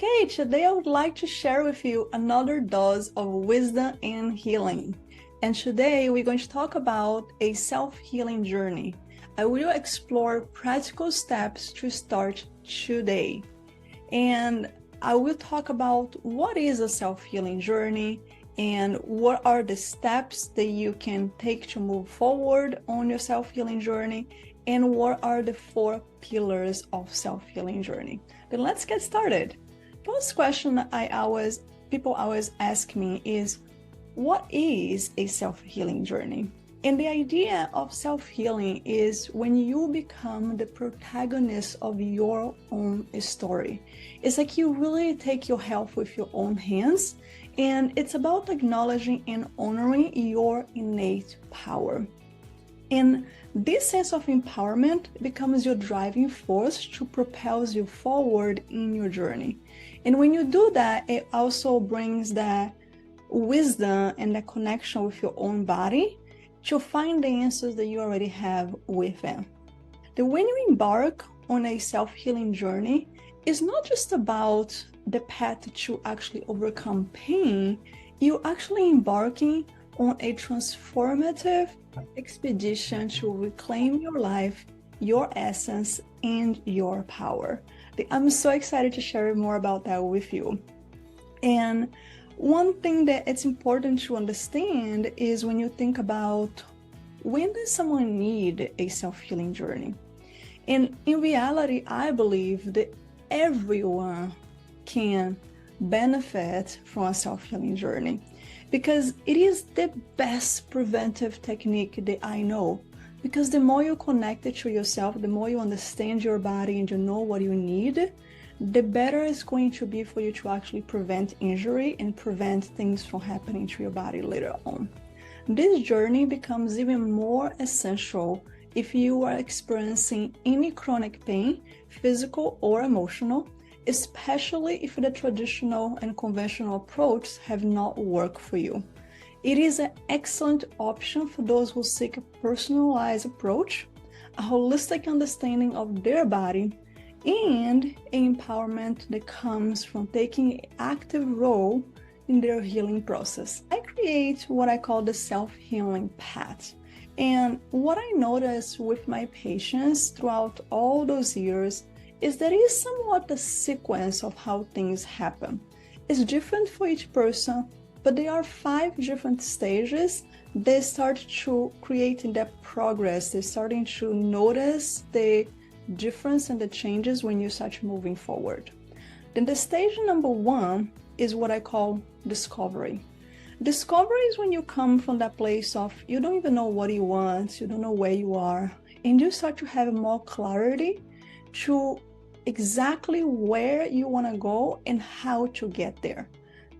Okay, today I would like to share with you another dose of wisdom and healing. And today we're going to talk about a self-healing journey. I will explore practical steps to start today. And I will talk about what is a self-healing journey and what are the steps that you can take to move forward on your self-healing journey, and what are the 4 pillars of self-healing journey. Then let's get started. First question people always ask me is, what is a self-healing journey? And the idea of self-healing is when you become the protagonist of your own story. It's like you really take your health with your own hands, and it's about acknowledging and honoring your innate power. And this sense of empowerment becomes your driving force to propel you forward in your journey. And when you do that, it also brings that wisdom and that connection with your own body to find the answers that you already have within. Then when you embark on a self-healing journey, it's not just about the path to actually overcome pain. You're actually embarking on a transformative expedition to reclaim your life, your essence, and your power. I'm so excited to share more about that with you. And one thing that it's important to understand is when you think about, when does someone need a self-healing journey? And in reality, I believe that everyone can benefit from a self-healing journey, because it is the best preventive technique that I know. Because the more you connect it to yourself, the more you understand your body and you know what you need, the better it's going to be for you to actually prevent injury and prevent things from happening to your body later on. This journey becomes even more essential if you are experiencing any chronic pain, physical or emotional, especially if the traditional and conventional approaches have not worked for you. It is an excellent option for those who seek a personalized approach, a holistic understanding of their body, and an empowerment that comes from taking an active role in their healing process. I create what I call the self-healing path. And what I notice with my patients throughout all those years is that it is somewhat the sequence of how things happen. It's different for each person, but there are 5 different stages. They start to create in that progress. They're starting to notice the difference and the changes when you start moving forward. Then the stage number 1 is what I call discovery. Discovery is when you come from that place of you don't even know what you want, you don't know where you are, and you start to have more clarity to exactly where you want to go and how to get there.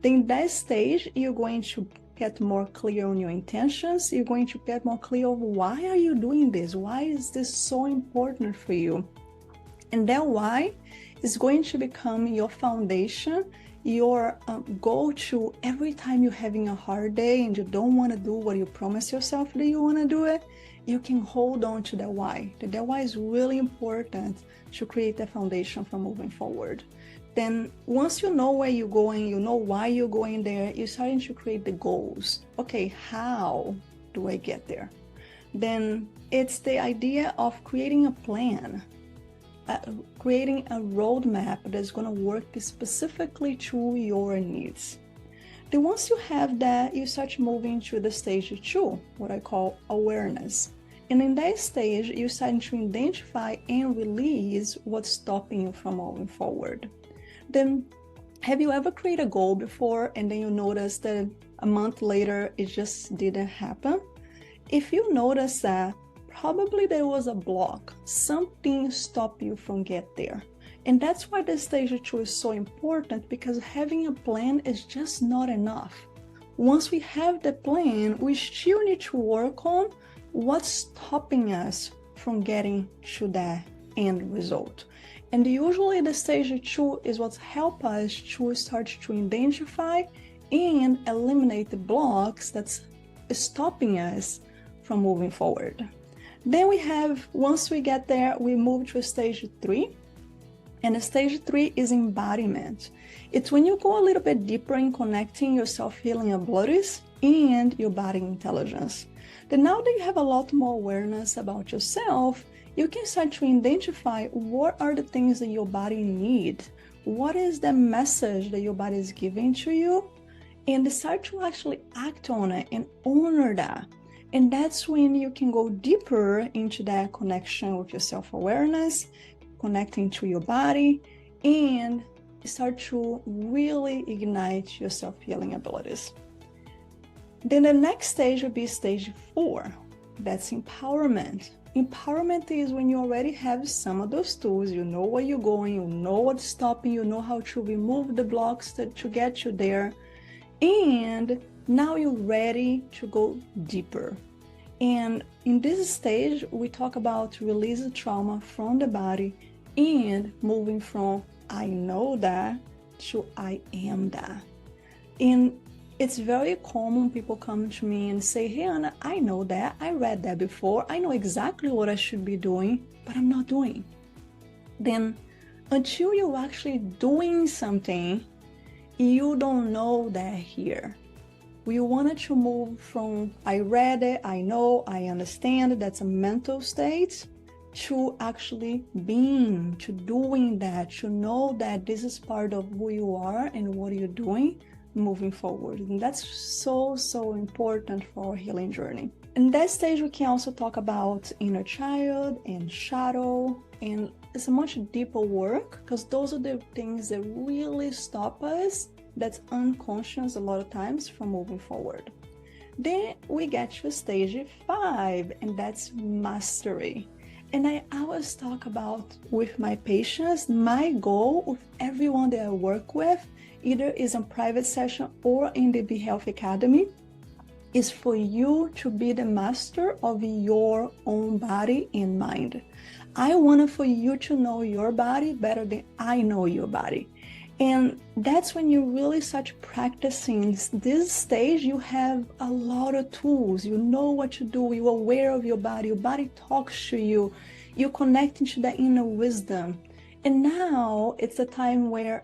Then in that stage, you're going to get more clear on your intentions. You're going to get more clear of why are you doing this? Why is this so important for you? And that why is going to become your foundation, your go-to every time you're having a hard day and you don't want to do what you promise yourself that you want to do it. You can hold on to that why. That why is really important to create the foundation for moving forward. Then once you know where you're going, you know why you're going there, you're starting to create the goals. Okay, how do I get there? Then it's the idea of creating a plan, creating a roadmap that's going to work specifically to your needs. Then once you have that, you start moving to the stage 2, what I call awareness. And in that stage, you're starting to identify and release what's stopping you from moving forward. Then, have you ever created a goal before and then you notice that a month later it just didn't happen? If you notice that, probably there was a block, something stopped you from get there. And that's why the stage 2 is so important, because having a plan is just not enough. Once we have the plan, we still need to work on what's stopping us from getting to that end result. And usually the stage 2 is what helps us to start to identify and eliminate the blocks that's stopping us from moving forward. Then we have, once we get there, we move to stage 3. And stage 3 is embodiment. It's when you go a little bit deeper in connecting your self-healing abilities and your body intelligence. Then now that you have a lot more awareness about yourself, you can start to identify what are the things that your body needs. What is the message that your body is giving to you? And start to actually act on it and honor that. And that's when you can go deeper into that connection with your self-awareness, connecting to your body, and start to really ignite your self-healing abilities. Then the next stage would be stage 4. That's empowerment. Empowerment is when you already have some of those tools, you know where you're going, you know what's stopping, you know how to remove the blocks to get you there. And now you're ready to go deeper. And in this stage, we talk about release the trauma from the body and moving from I know that to I am that. And it's very common people come to me and say, hey Anna, I know that, I read that before, I know exactly what I should be doing, but I'm not doing. Then until you're actually doing something, you don't know that here. We wanted to move from I read it, I know, I understand, that's a mental state, to actually being, to doing that, to know that this is part of who you are and what you're doing moving forward. And that's so important for our healing journey. In that stage, we can also talk about inner child and shadow, and it's a much deeper work because those are the things that really stop us, that's unconscious a lot of times, from moving forward. Then we get to stage 5, and that's mastery. And I always talk about with my patients, my goal with everyone that I work with, either is a private session or in the Be Health Academy, is for you to be the master of your own body and mind. I want for you to know your body better than I know your body. And that's when you really start practicing this stage. You have a lot of tools, you know what to do, you're aware of your body talks to you, you're connecting to that inner wisdom. And now it's a time where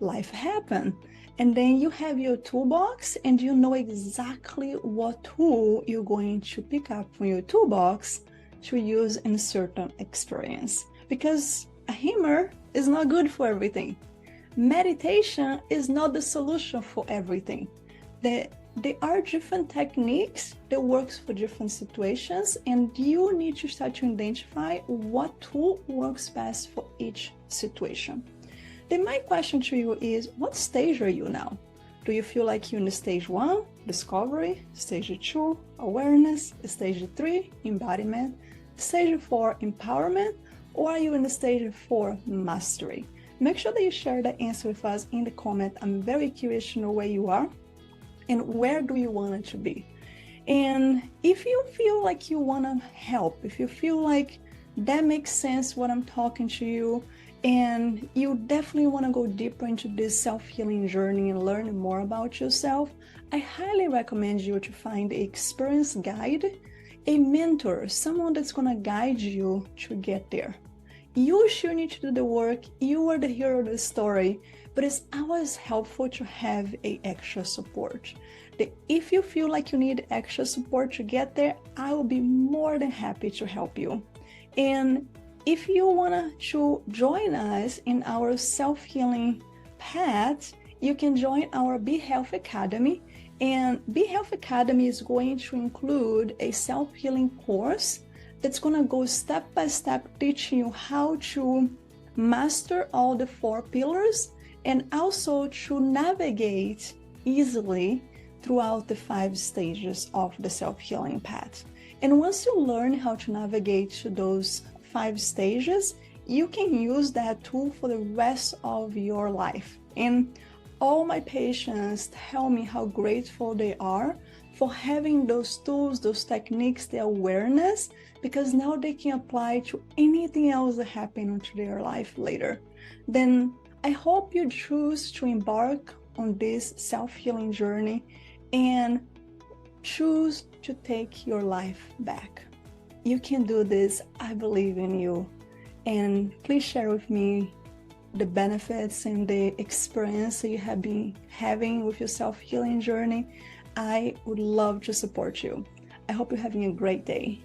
life happens. And then you have your toolbox and you know exactly what tool you're going to pick up from your toolbox to use in a certain experience. Because a hammer is not good for everything. Meditation is not the solution for everything. There are different techniques that works for different situations, and you need to start to identify what tool works best for each situation. Then my question to you is, what stage are you now? Do you feel like you're in stage 1, discovery, stage 2, awareness, stage 3, embodiment, stage 4, empowerment, or are you in the stage 4, mastery? Make sure that you share the answer with us in the comment. I'm very curious to know where you are and where do you want it to be. And if you feel like you want to help, if you feel like that makes sense what I'm talking to you, and you definitely want to go deeper into this self-healing journey and learn more about yourself, I highly recommend you to find an experienced guide, a mentor, someone that's going to guide you to get there. You sure need to do the work, you are the hero of the story, but it's always helpful to have an extra support. If you feel like you need extra support to get there, I will be more than happy to help you. And if you want to join us in our self-healing path, you can join our Be Health Academy. And Be Health Academy is going to include a self-healing course that's going to go step by step teaching you how to master all the 4 pillars and also to navigate easily throughout the 5 stages of the self-healing path. And once you learn how to navigate to those 5 stages, you can use that tool for the rest of your life. And all my patients tell me how grateful they are for having those tools, those techniques, the awareness, because now they can apply to anything else that happens into their life later. Then I hope you choose to embark on this self-healing journey and choose to take your life back. You can do this. I believe in you. And please share with me the benefits and the experience that you have been having with your self-healing journey, I would love to support you. I hope you're having a great day.